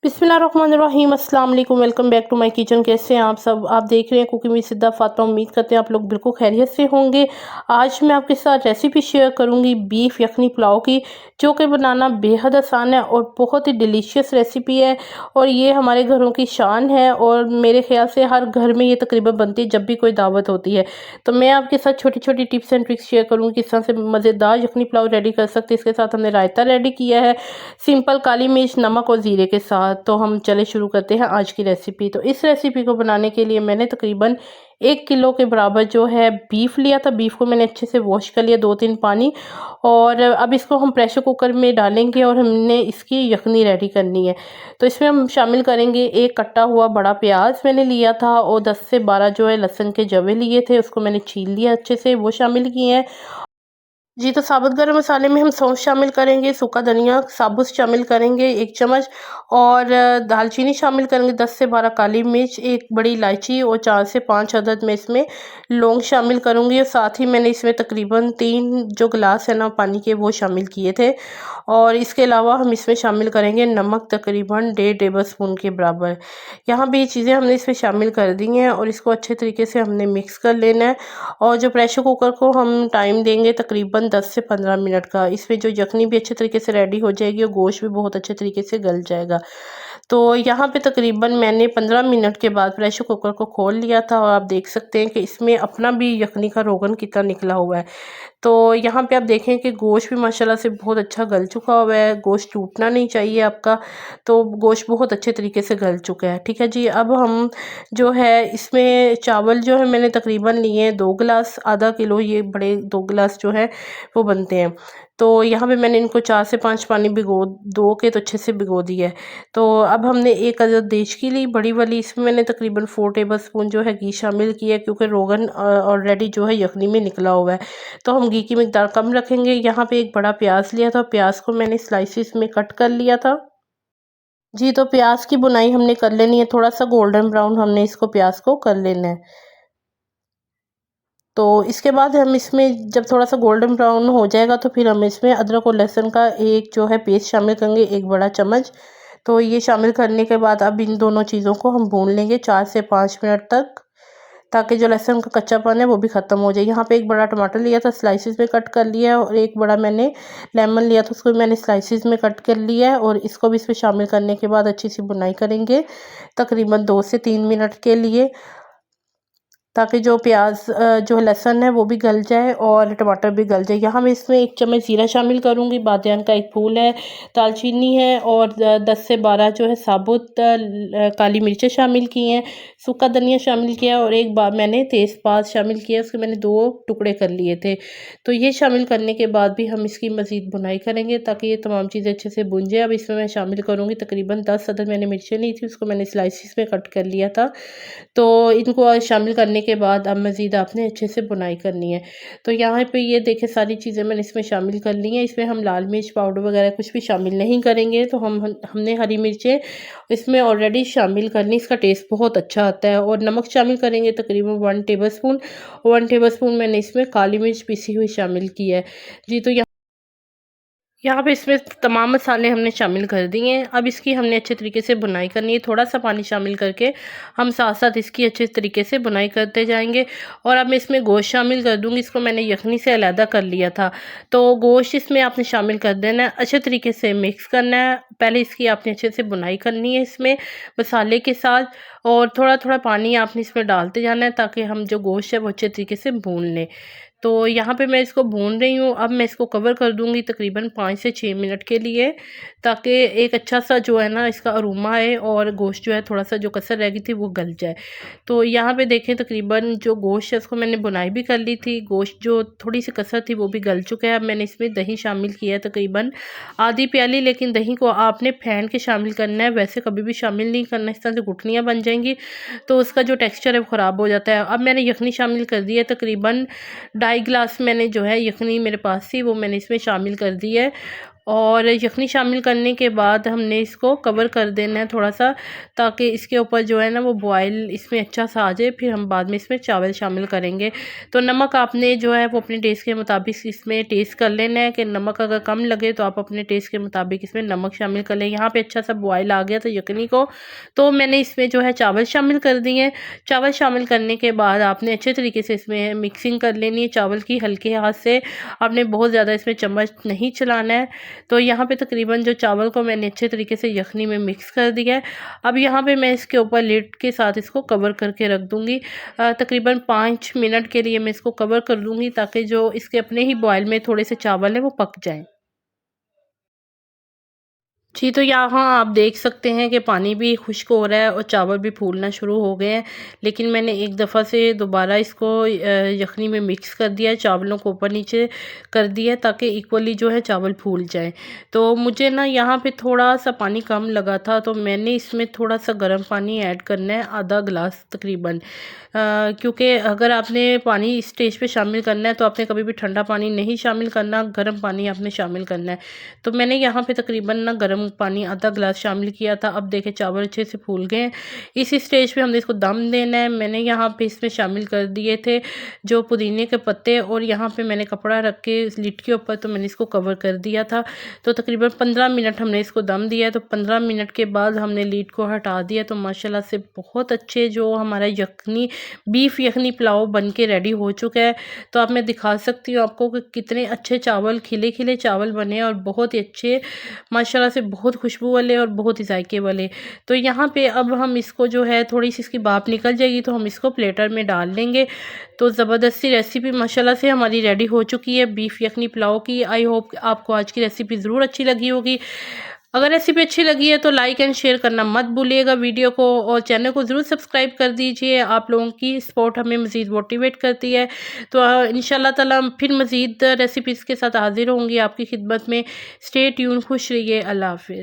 बिस्मिल्लाहिर्रहमानिर्रहीम अस्सलाम वालेकुम। Welcome back to my kitchen. कैसे हैं आप सब? आप देख रहे हैं कुकिंग विद सिद्धा फातिमा। उम्मीद करते हैं आप लोग बिल्कुल खैरियत से होंगे। आज मैं आपके साथ रेसिपी शेयर करूंगी बीफ यखनी पुलाव की, जो कि बनाना बेहद आसान है और बहुत ही डिलीशियस रेसिपी है। और ये हमारे घरों की शान है और मेरे ख्याल से हर घर में ये तकरीबन बनती है जब भी कोई दावत होती है। तो मैं आपके साथ छोटी छोटी टिप्स एंड ट्रिक्स शेयर करूँगी किस तरह से मज़ेदार यखनी पुलाव रेडी कर सकते हैं। इसके साथ हमने रायता रेडी किया है, सिंपल काली मिर्च, नमक और ज़ीरे के साथ। तो हम चले शुरू करते हैं आज की रेसिपी। तो इस रेसिपी को बनाने के लिए मैंने तकरीबन 1 किलो के बराबर जो है बीफ लिया था। बीफ को मैंने अच्छे से वॉश कर लिया 2-3 पानी। और अब इसको हम प्रेशर कुकर में डालेंगे और हमने इसकी यखनी रेडी करनी है। तो इसमें हम शामिल करेंगे एक कटा हुआ बड़ा प्याज मैंने लिया था, और 10 से 12 जो है लहसुन के जवे लिए थे, उसको मैंने छील लिया अच्छे से, वो शामिल किए हैं। जी, तो साबुत गरम मसाले में हम सौंफ शामिल करेंगे, सूखा धनिया साबुत शामिल करेंगे 1 चम्मच, और दालचीनी शामिल करेंगे 10 से 12 काली मिर्च, 1 बड़ी इलायची और 4 से 5 अदद मैं इसमें लौंग शामिल करूँगी। और साथ ही मैंने इसमें तकरीबन 3 जो गिलास है ना पानी के, वो शामिल किए थे। और इसके अलावा हम इसमें शामिल करेंगे नमक तकरीबन 1.5 टेबल स्पून के बराबर। यहाँ पे ये चीज़ें हमने इसमें शामिल कर दी हैं और इसको अच्छे तरीके से हमने मिक्स कर लेना है। और जो प्रेशर कुकर को हम टाइम देंगे तकरीबन 10 से 15 मिनट का। इसमें जो यखनी भी अच्छे तरीके से रेडी हो जाएगी और गोश्त भी बहुत अच्छे तरीके से गल जाएगा। तो यहाँ पे तकरीबन मैंने 15 मिनट के बाद प्रेशर कुकर को खोल लिया था, और आप देख सकते हैं कि इसमें अपना भी यखनी का रोगन कितना निकला हुआ है। तो यहाँ पे आप देखें कि गोश्त भी माशाल्लाह से बहुत अच्छा गल चुका हुआ है। गोश्त टूटना नहीं चाहिए आपका। तो गोश्त बहुत अच्छे तरीके से गल चुका है। ठीक है जी। अब हम जो है इसमें चावल जो है मैंने तकरीबन लिए हैं 2 गिलास, आधा किलो, ये बड़े 2 गिलास जो है वो बनते हैं। तो यहाँ पे मैंने इनको 4 से 5 पानी भिगो धो के तो अच्छे से भिगो दिया है। तो अब हमने एक अदद देश की ली बड़ी वाली, इसमें मैंने तकरीबन 4 टेबल स्पून जो है घी शामिल किया है, क्योंकि रोगन ऑलरेडी जो है यखनी में निकला हुआ है। तो हम घी की मिकदार कम रखेंगे। यहाँ पे एक बड़ा प्याज लिया था, प्याज को मैंने स्लाइसिस में कट कर लिया था। जी, तो प्याज की बुनाई हमने कर लेनी है, थोड़ा सा गोल्डन ब्राउन हमने इसको प्याज को कर लेना है। तो इसके बाद हम इसमें जब थोड़ा सा गोल्डन ब्राउन हो जाएगा तो फिर हम इसमें अदरक और लहसुन का एक जो है पेस्ट शामिल करेंगे, 1 बड़ा चम्मच। तो ये शामिल करने के बाद अब इन दोनों चीज़ों को हम भून लेंगे 4 से 5 मिनट तक, ताकि जो लहसुन का कच्चापन है वो भी ख़त्म हो जाए। यहाँ पे एक बड़ा टमाटर लिया था, स्लाइसिस में कट कर लिया है, और एक बड़ा मैंने लेमन लिया था, उसको मैंने स्लाइसिस में कट कर लिया है। और इसको भी इसमें शामिल करने के बाद अच्छी सी बुनाई करेंगे तकरीबन 2 से 3 मिनट के लिए, ताकि जो प्याज जो लहसुन है वो भी गल जाए और टमाटर भी गल जाए। यहाँ मैं इसमें 1 चम्मच ज़ीरा शामिल करूँगी, बादियान का एक फूल है, दालचीनी है, और 10 से 12 जो है साबुत काली मिर्चें शामिल की हैं, सूखा धनिया शामिल किया, और एक बार मैंने तेज़पात शामिल किया, उसके मैंने 2 टुकड़े कर लिए थे। तो ये शामिल करने के बाद भी हम इसकी मज़ीद बुनाई करेंगे ताकि ये तमाम चीज़ें अच्छे से भुन जाए। अब इसमें मैं शामिल करूँगी तकरीबन 10 अदद मैंने मिर्चें ली थी, उसको मैंने स्लाइसिस में कट कर लिया था। तो इनको शामिल करने के बाद अब मज़ीद आपने अच्छे से बुनाई करनी है। तो यहाँ पे ये देखें सारी चीज़ें मैंने इसमें शामिल कर ली हैं। इसमें हम लाल मिर्च पाउडर वगैरह कुछ भी शामिल नहीं करेंगे। तो हमने हरी मिर्चें इसमें ऑलरेडी शामिल करनी, इसका टेस्ट बहुत अच्छा आता है। और नमक शामिल करेंगे तकरीबन 1 टेबल स्पून। 1 टेबल स्पून मैंने इसमें काली मिर्च पिसी हुई शामिल की है। जी, तो यहाँ पे इसमें तमाम मसाले हमने शामिल कर दिए हैं। अब इसकी हमने अच्छे तरीके से बुनाई करनी है, थोड़ा सा पानी शामिल करके हम साथ साथ इसकी अच्छे तरीके से बुनाई करते जाएंगे। और अब मैं इसमें गोश्त शामिल कर दूंगी, इसको मैंने यखनी से अलहदा कर लिया था। तो गोश्त इसमें आपने शामिल कर देना है, अच्छे तरीके से मिक्स करना है। पहले इसकी आपने अच्छे से बुनाई करनी है इसमें मसाले के साथ, और थोड़ा थोड़ा पानी आपने इसमें डालते जाना है ताकि हम जो गोश्त है वो अच्छे तरीके से भून लें। तो यहाँ पे मैं इसको भून रही हूँ। अब मैं इसको कवर कर दूँगी तकरीबन 5 से 6 मिनट के लिए, ताकि एक अच्छा सा जो है ना इसका अरोमा है और गोश्त जो है थोड़ा सा जो कसर रह गई थी वो गल जाए। तो यहाँ पे देखें तकरीबन जो गोश्त है उसको मैंने बुनाई भी कर ली थी, गोश्त जो थोड़ी सी कसर थी वो भी गल चुका है। अब मैंने इसमें दही शामिल किया है तकरीबन आधी प्याली, लेकिन दही को आपने फेंट के शामिल करना है, वैसे कभी भी शामिल नहीं करना, इस तरह से गुठलियाँ बन जाएंगी तो उसका जो टेक्स्चर है वो ख़राब हो जाता है। अब मैंने यखनी शामिल कर दी है, तकरीबन 2.5 गिलास मैंने जो है यखनी मेरे पास थी वो मैंने इसमें शामिल कर दी है। और यखनी शामिल करने के बाद हमने इसको कवर कर देना है थोड़ा सा, ताकि इसके ऊपर जो है ना वो बॉयल इसमें अच्छा सा आ जाए। फिर हम बाद में इसमें चावल शामिल करेंगे। तो नमक आपने जो है वो अपने टेस्ट के मुताबिक इसमें टेस्ट कर लेना है कि नमक अगर कम लगे तो आप अपने टेस्ट के मुताबिक इसमें नमक शामिल कर लें। यहाँ पे अच्छा सा बॉयल आ गया था यखनी को, तो मैंने इसमें जो है चावल शामिल कर दिए। चावल शामिल करने के बाद आपने अच्छे तरीके से इसमें मिक्सिंग कर लेनी है चावल की, हल्के हाथ से। आपने बहुत ज़्यादा इसमें चम्मच नहीं चलाना है। तो यहाँ पे तकरीबन जो चावल को मैंने अच्छे तरीके से यखनी में मिक्स कर दिया है। अब यहाँ पे मैं इसके ऊपर लिड के साथ इसको कवर करके रख दूँगी। तकरीबन 5 मिनट के लिए मैं इसको कवर कर दूँगी, ताकि जो इसके अपने ही बॉयल में थोड़े से चावल हैं वो पक जाएँ। जी, तो यहाँ आप देख सकते हैं कि पानी भी खुश्क हो रहा है और चावल भी फूलना शुरू हो गए हैं। लेकिन मैंने एक दफ़ा से दोबारा इसको यखनी में मिक्स कर दिया है, चावलों को ऊपर नीचे कर दिया है, ताकि इक्वली जो है चावल फूल जाएँ। तो मुझे ना यहाँ पे थोड़ा-सा पानी कम लगा था, तो मैंने इसमें थोड़ा-सा गर्म पानी ऐड करना है, आधा गिलास तकरीबन। क्योंकि अगर आपने पानी इस स्टेज पे शामिल करना है तो आपने कभी भी ठंडा पानी नहीं शामिल करना, गर्म पानी आपने शामिल करना है। तो मैंने यहाँ पे तकरीबन ना गर्म पानी आधा गिलास शामिल किया था। अब देखें चावल अच्छे से फूल गए हैं। इस स्टेज पे हमने इसको दम देना है। मैंने यहाँ पे इसमें शामिल कर दिए थे जो पुदीने के पत्ते, और यहाँ पे मैंने कपड़ा रख के इस लिड के ऊपर तो मैंने इसको कवर कर दिया था। तो तकरीबन 15 मिनट हमने इसको दम दिया है। तो 15 मिनट के बाद हमने लिड को हटा दिया, तो माशाल्लाह से बहुत अच्छे जो हमारा यखनी बीफ यखनी पुलाव बन के रेडी हो चुका है। तो अब मैं दिखा सकती हूँ आपको कि कितने अच्छे चावल, खिले खिले चावल बने और बहुत ही अच्छे माशाल्लाह से, बहुत खुशबू वाले और बहुत ही जायके वाले। तो यहाँ पे अब हम इसको जो है थोड़ी सी इसकी भाप निकल जाएगी तो हम इसको प्लेटर में डाल लेंगे। तो ज़बरदस्ती रेसिपी माशाल्लाह से हमारी रेडी हो चुकी है बीफ यखनी पुलाव की। आई होप आपको आज की रेसिपी ज़रूर अच्छी लगी होगी। अगर रेसिपी अच्छी लगी है तो लाइक एंड शेयर करना मत भूलिएगा वीडियो को, और चैनल को ज़रूर सब्सक्राइब कर दीजिए। आप लोगों की सपोर्ट हमें मज़ीद मोटिवेट करती है। तो इंशाल्लाह ताला फिर मज़ीद रेसिपीज़ के साथ हाज़िर होंगी आपकी खिदमत में। स्टे ट्यून, खुश रहिए, अल्लाह हाफ़िज़।